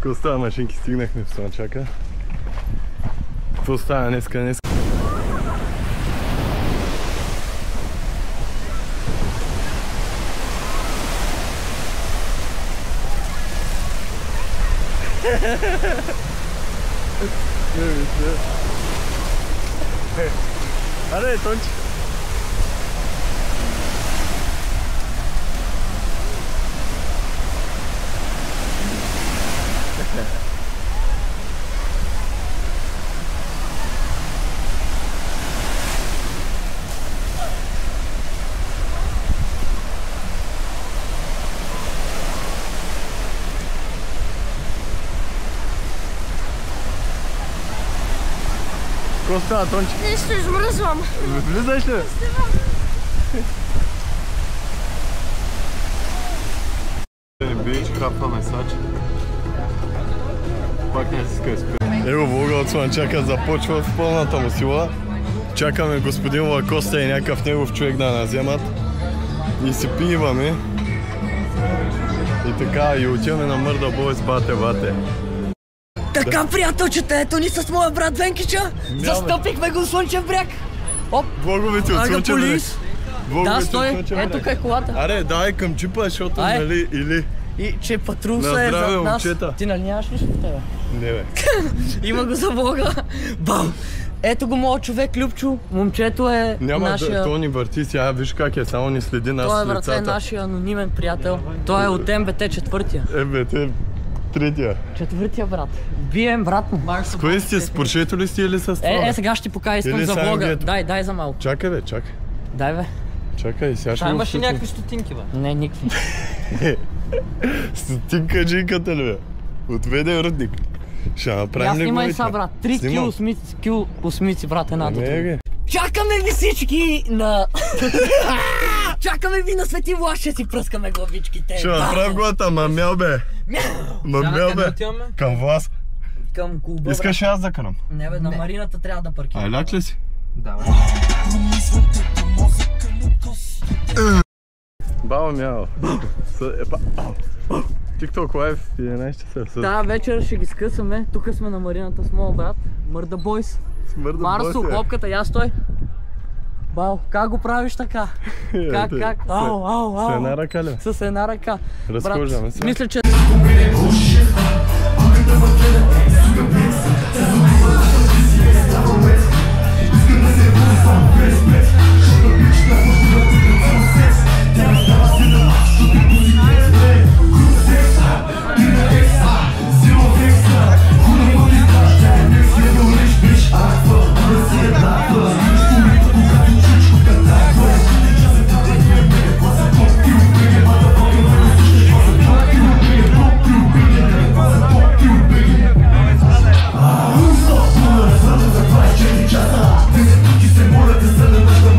Какво става, машинки? Стигнахме в Слънчака. Какво става днеска? Аре, Тонче! Какво става, Тонче? Нещо измръзвам. Влизаш ли? Бич, хапва месач. Пак не си скъспи. Ево, влога от Слънчака започва в пълната му сила. Чакаме господин Лакоста и някакъв негов човек да наземат. И си пиваме. И така, и отиваме на Мърда Бойс бате. Така, приятелчета, ето ни с моя брат Венкича. Застъпихме го Слънчев бряг. Оп! Влоговете от Слънчев бряг. Да, стой, ето къде колата. Аре, давай към джипа, защото нали или... И че патрулса е зад нас. Момчета. Ти нали нямаш нищо в тебе? Не бе. Има го за Бога. Бам! Ето го моят човек Любчо. Момчето е нашия... Няма, то ни върти сега, виж как е, само ни следи нас с лицата. Той е нашия анонимен приятел. Той е от МБТ четвъртия. МБТ третия. Четвъртия брат. Бием брат му. С кое сте? С Поршето ли сте или с това? Сега ще ти покажа, искам за влога. Дай за малко. Чакай бе, чакай. Дай бе. Чакай, сега ще го имаш и някакви стотинки бе? Не, никакви. Стотинка джинката ли бе? Отведе рудник. Ще направим ли го? Снимай са брат. 3 кил осмици брат едната. Чакаме ви всички на... Чакаме ви на Свети Влас, ще си пръскаме главичките. Ще направим главата, мамел бе. Мамел бе. Към Влас. Към клуба. Искаш аз да карам? Не бе, на Марината трябва да паркирам. Ай, ляк ли си? Да бе. Баба мяо. TikTok Live 11 часа. Да, вечер ще ги скъсаме. Тук сме на Марината с моя брат. Мърда Бойс. Марсо, бобката, я стой. Бау, как го правиш така? Как? Ау. С една ръка ли? С една ръка. Разхождаме се. Мисля, че... Се моля да се не нужда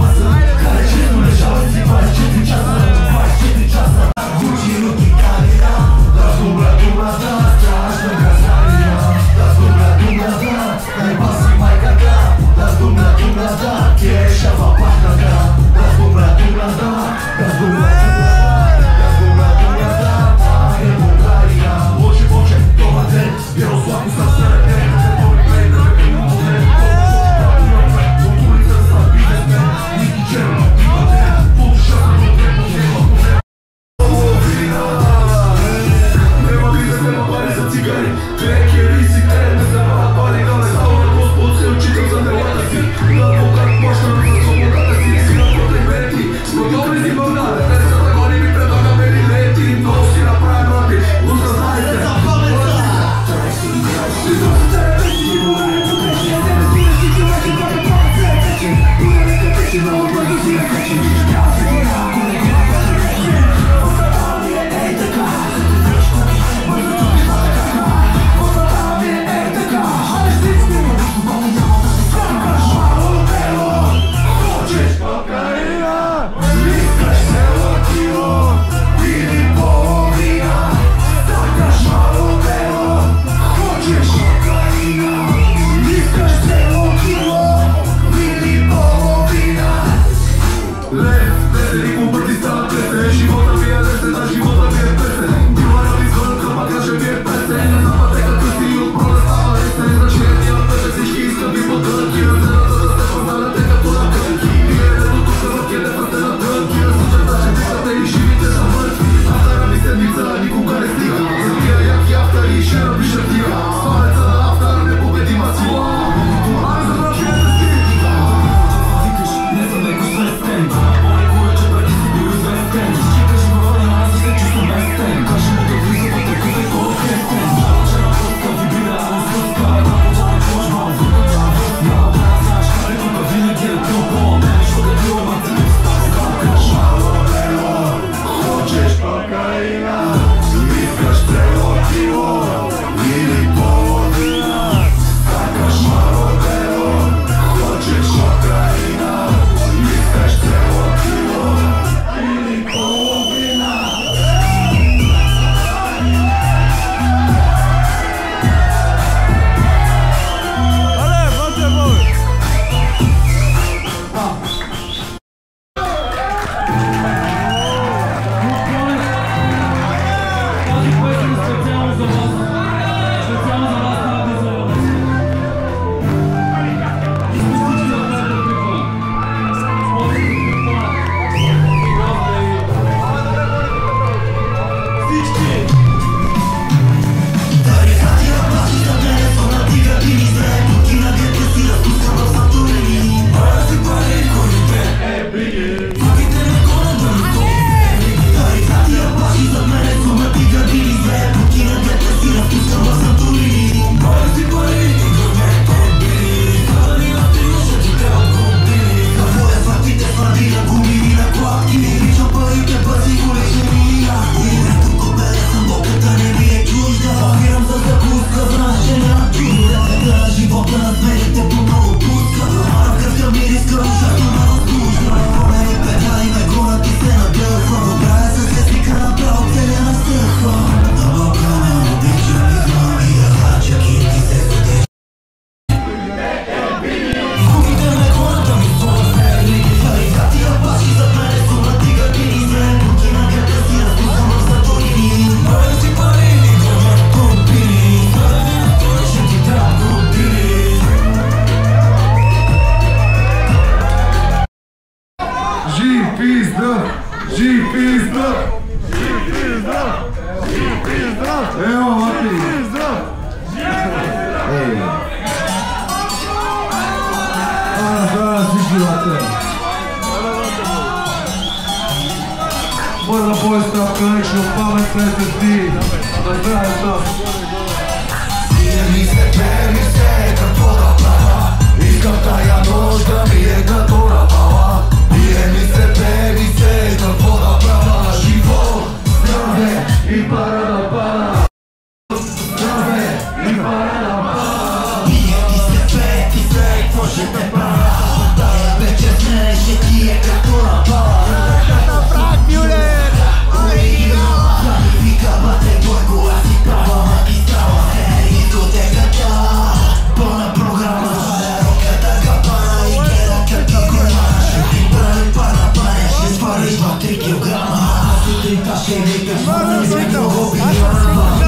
Ево, матери! Здрав! Ей! Здрава всички, матери! Мърда Бойс Connection, памет SSD! Да здраве с нас! Ми се, какво да правя? Искам тая нощ да ми е като рапала. Ми се, какво да правя? Живот, здраве и пара да пара. Здраве и пара да пара. Ти се, какво ще те правя? Тая вечер знаеш, че ти е като рапала. Брат Мюлер, оригинала. Вика бате Бойко, аз си права магистрала. Дискотеката, пълна програма. Роката капана и гледа как ти голяма. Ще ти прави пара баня, ще свалиш в 3 килограма. Сутринта ще викаш, мърда се много билиона.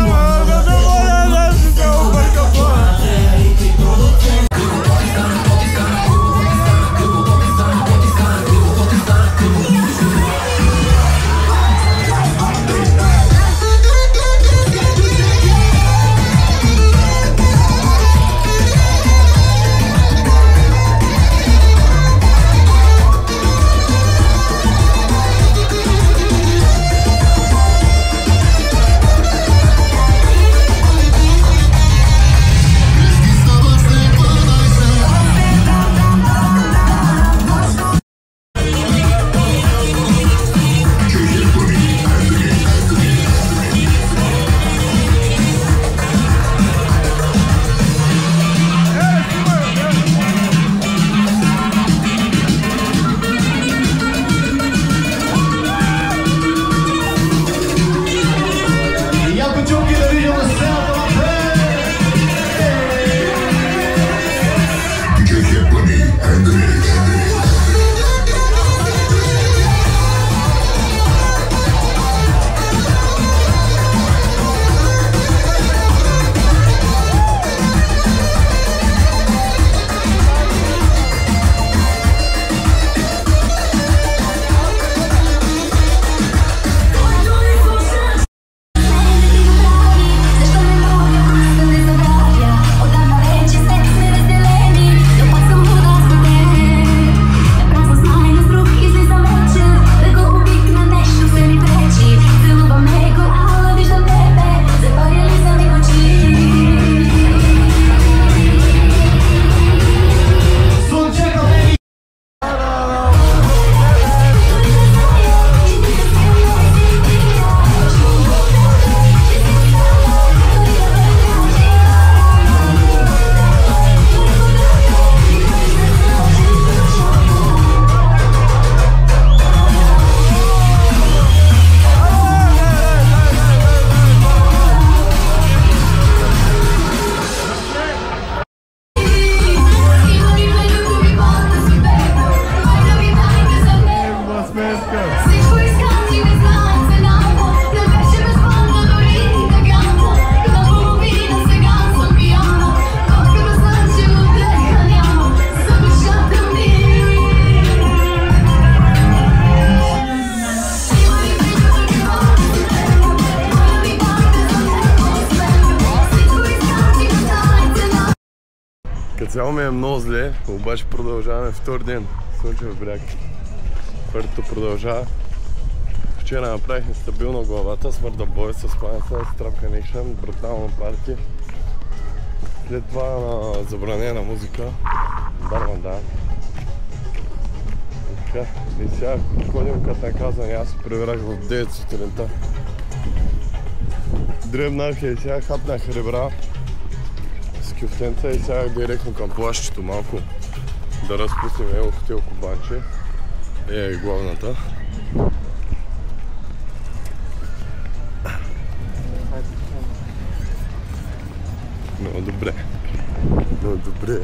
Цяло ми е много зле, обаче продължаваме втори ден. Слънчев бряг. Първото продължава. Вчера направихме стабилно главата, Смърда Бойс с Plant Trap Connection, брутално парти. След това на забранена музика, Дармандан. И сега ходим, като наказани, аз се прибрах в 9 сутринта. Дребнах и сега хапнах ребра с кюфтенца и сега директно към плащето малко да разпуснем хотел Кубанче. Главната. Много добре. Много добре.